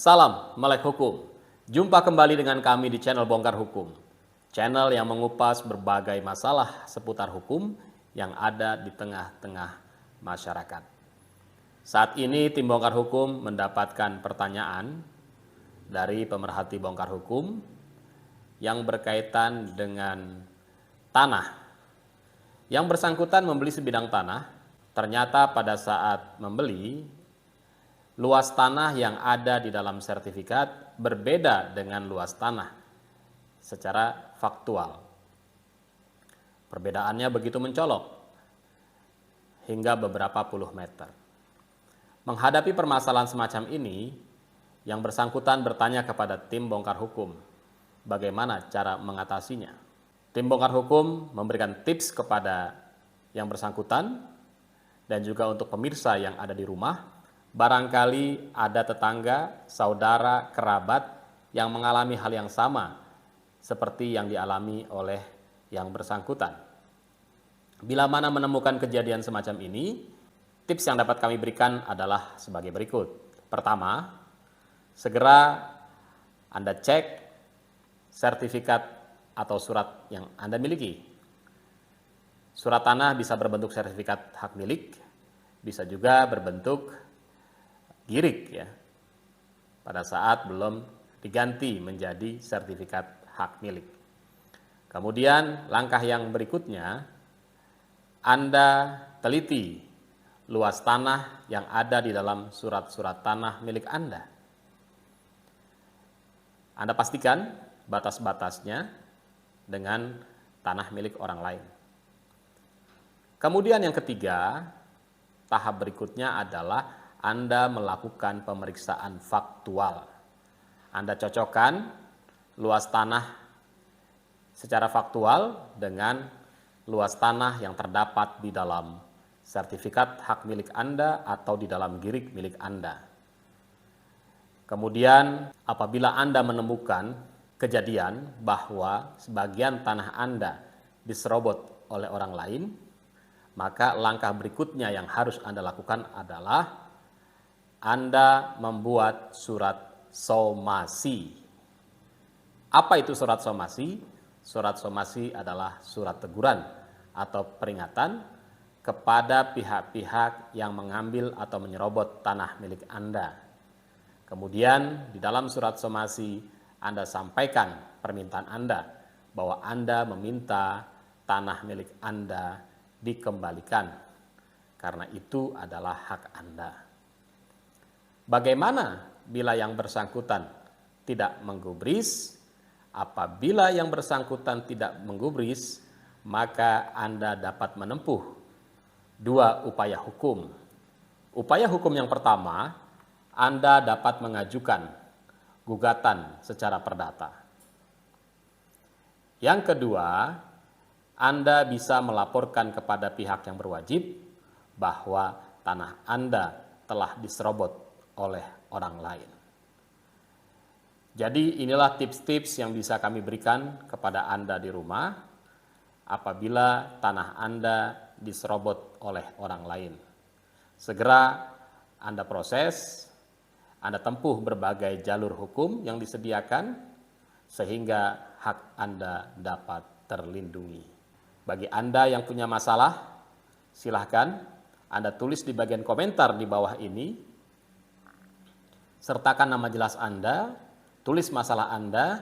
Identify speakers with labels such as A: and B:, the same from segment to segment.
A: Salam Melek Hukum. Jumpa kembali dengan kami di channel Bongkar Hukum. Channel yang mengupas berbagai masalah seputar hukum yang ada di tengah-tengah masyarakat. Saat ini tim Bongkar Hukum mendapatkan pertanyaan dari pemerhati Bongkar Hukum yang berkaitan dengan tanah. Yang bersangkutan membeli sebidang tanah, ternyata pada saat membeli, luas tanah yang ada di dalam sertifikat berbeda dengan luas tanah secara faktual. Perbedaannya begitu mencolok, hingga beberapa puluh meter. Menghadapi permasalahan semacam ini, yang bersangkutan bertanya kepada tim Bongkar Hukum, bagaimana cara mengatasinya. Tim Bongkar Hukum memberikan tips kepada yang bersangkutan dan juga untuk pemirsa yang ada di rumah. Barangkali ada tetangga, saudara, kerabat yang mengalami hal yang sama seperti yang dialami oleh yang bersangkutan. Bila mana menemukan kejadian semacam ini, tips yang dapat kami berikan adalah sebagai berikut. Pertama, segera Anda cek sertifikat atau surat yang Anda miliki. Surat tanah bisa berbentuk sertifikat hak milik, bisa juga berbentuk girik ya, pada saat belum diganti menjadi sertifikat hak milik. Kemudian langkah yang berikutnya, Anda teliti luas tanah yang ada di dalam surat-surat tanah milik Anda. Anda pastikan batas-batasnya dengan tanah milik orang lain. Kemudian yang ketiga, tahap berikutnya adalah Anda melakukan pemeriksaan faktual. Anda cocokkan luas tanah secara faktual dengan luas tanah yang terdapat di dalam sertifikat hak milik Anda atau di dalam girik milik Anda. Kemudian apabila Anda menemukan kejadian bahwa sebagian tanah Anda diserobot oleh orang lain, maka langkah berikutnya yang harus Anda lakukan adalah Anda membuat surat somasi. Apa itu surat somasi? Surat somasi adalah surat teguran atau peringatan kepada pihak-pihak yang mengambil atau menyerobot tanah milik Anda. Kemudian di dalam surat somasi Anda sampaikan permintaan Anda bahwa Anda meminta tanah milik Anda dikembalikan karena itu adalah hak Anda. Bagaimana bila yang bersangkutan tidak menggubris? Apabila yang bersangkutan tidak menggubris, maka Anda dapat menempuh dua upaya hukum. Upaya hukum yang pertama, Anda dapat mengajukan gugatan secara perdata. Yang kedua, Anda bisa melaporkan kepada pihak yang berwajib bahwa tanah Anda telah diserobot oleh orang lain. Jadi inilah tips-tips yang bisa kami berikan kepada Anda di rumah apabila tanah Anda diserobot oleh orang lain. Segera Anda proses, Anda tempuh berbagai jalur hukum yang disediakan sehingga hak Anda dapat terlindungi. Bagi Anda yang punya masalah, silahkan Anda tulis di bagian komentar di bawah ini. Sertakan nama jelas Anda, tulis masalah Anda,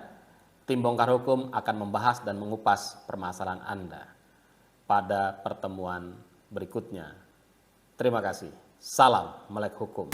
A: tim Bongkar Hukum akan membahas dan mengupas permasalahan Anda pada pertemuan berikutnya. Terima kasih. Salam Melek Hukum.